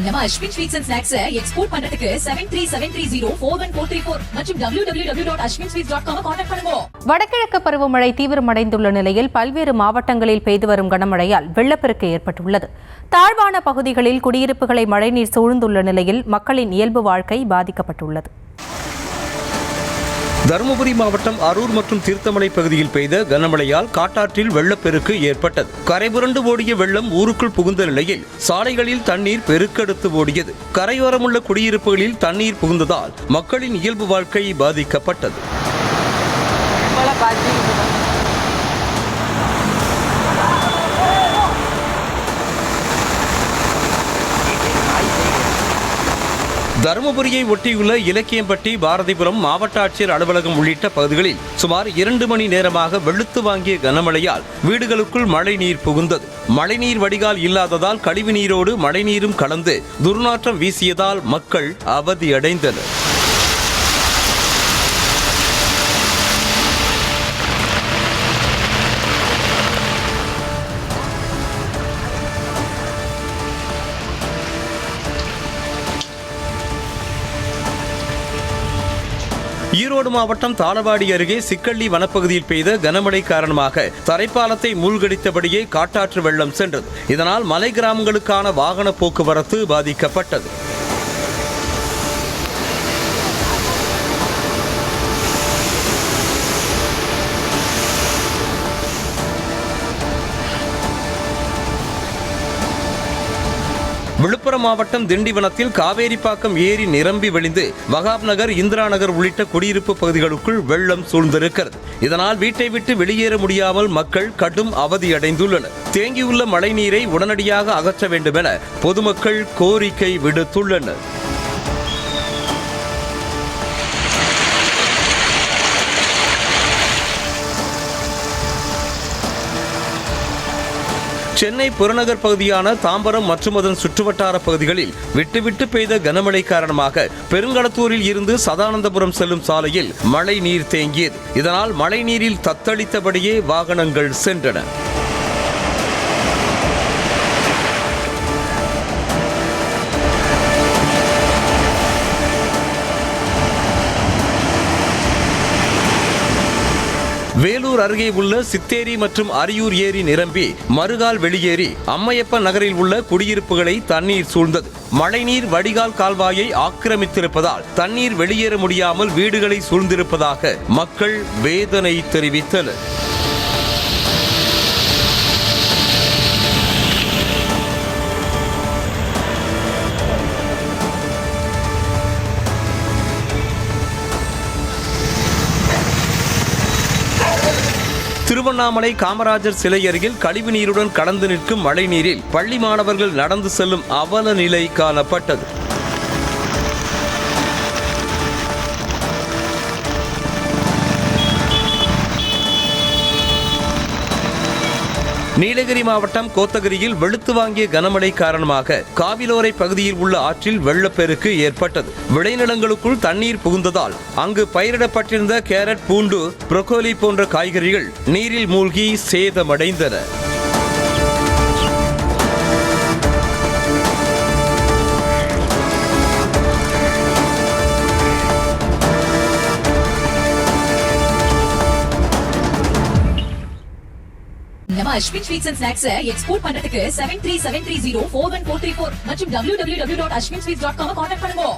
நம்ம Ashwin sweets and snacks export பண்றதுக்கு 7373041434 மற்றும் www.ashwinsweets.com கான்டாக்ட் பண்ணுங்க. வடகிழக்கு பருவமழை தீவிரமடைந்துள்ள நிலையில் பல்வேறு மாவட்டங்களில் பெய்து வரும் கனமழையால் வெள்ளப்பெருக்கு ஏற்பட்டுள்ளது. தாழ்வான பகுதிகளில் குடியிருப்புகளை மழைநீர் சூழ்ந்துள்ள நிலையில் மக்களின் இயல்பு வாழ்க்கை பாதிக்கப்பட்டுள்ளது. தருமபுரி மாவட்டம் அரூர் மற்றும் தீர்த்தமலை பகுதியில் பெய்த கனமழையால் காட்டாற்றில் வெள்ளப்பெருக்கு ஏற்பட்டது. கரைபுரண்டு ஓடிய வெள்ளம் ஊருக்குள் புகுந்த நிலையில் சாலைகளில் தண்ணீர் பெருக்கெடுத்து ஓடியது. கரையோரமுள்ள குடியிருப்புகளில் தண்ணீர் புகுந்ததால் மக்களின் இயல்பு வாழ்க்கை பாதிக்கப்பட்டது. தருமபுரியை ஒட்டியுள்ள இலக்கியம்பட்டி, பாரதிபுரம், மாவட்ட ஆட்சியர் அலுவலகம் உள்ளிட்ட பகுதிகளில் சுமார் 2 மணி நேரமாக வெளுத்து வாங்கிய கனமழையால் வீடுகளுக்குள் மழைநீர் புகுந்தது. மழைநீர் வடிகால் இல்லாததால் கழிவு நீரோடு மழைநீரும் கலந்து துர்நாற்றம் வீசியதால் மக்கள் அவதியடைந்தனர். ஈரோடு மாவட்டம் தாளவாடி அருகே சிக்கள்ளி வனப்பகுதியில் பெய்த கனமழை காரணமாக தரைப்பாலத்தை மூழ்கடித்தபடியே காட்டாற்று வெள்ளம் சென்றது. இதனால் மலை கிராமங்களுக்கான வாகன போக்குவரத்து பாதிக்கப்பட்டது. விழுப்புரம் மாவட்டம் திண்டிவனத்தில் காவேரிப்பாக்கம் ஏரி நிரம்பி வழிந்து வகாப் நகர், இந்திரா நகர் உள்ளிட்ட குடியிருப்பு பகுதிகளுக்குள் வெள்ளம் சூழ்ந்திருக்கிறது. இதனால் வீட்டை விட்டு வெளியேற முடியாமல் மக்கள் கடும் அவதியடைந்துள்ளனர். தேங்கியுள்ள மழைநீரை உடனடியாக அகற்ற வேண்டும் என பொதுமக்கள் கோரிக்கை விடுத்துள்ளனர். சென்னை புறநகர் பகுதியான தாம்பரம் மற்றும் அதன் சுற்றுவட்டார பகுதிகளில் விட்டுவிட்டு பெய்த கனமழை காரணமாக பெருங்களத்தூரில் இருந்து சதானந்தபுரம் செல்லும் சாலையில் மழை நீர் தேங்கியது. இதனால் மழை நீரில் தத்தளித்தபடியே வாகனங்கள் சென்றன. வேலூர் அருகே உள்ள சித்தேரி மற்றும் அரியூர் ஏரி நிரம்பி மறுகால் வெளியேறி அம்மையப்பன் நகரில் உள்ள குடியிருப்புகளை தண்ணீர் சூழ்ந்தது. மழைநீர் வடிகால் கால்வாயை ஆக்கிரமித்திருப்பதால் தண்ணீர் வெளியேற முடியாமல் வீடுகளை சூழ்ந்திருப்பதாக மக்கள் வேதனை தெரிவித்தனர். திருவண்ணாமலை காமராஜர் சிலை அருகில் கழிவு நீருடன் கலந்து நிற்கும் மழை நீரில் பள்ளி மாணவர்கள் நடந்து செல்லும் அவல நிலை காணப்பட்டது. நீலகிரி மாவட்டம் கோத்தகிரியில் வெளுத்து வாங்கிய கனமழை காரணமாக காவிலோரை பகுதியில் உள்ள ஆற்றில் வெள்ளப்பெருக்கு ஏற்பட்டது. விளைநிலங்களுக்குள் தண்ணீர் புகுந்ததால் அங்கு பயிரிடப்பட்டிருந்த கேரட், பூண்டு, புரோக்கோலி போன்ற காய்கறிகள் நீரில் மூழ்கி சேதமடைந்தன. நம்ம Ashwin sweets and snacks export பண்றதுக்கு 7373041434 மற்றும் www.ashwinsweets.com கான்டாக்ட் பண்ணுங்க.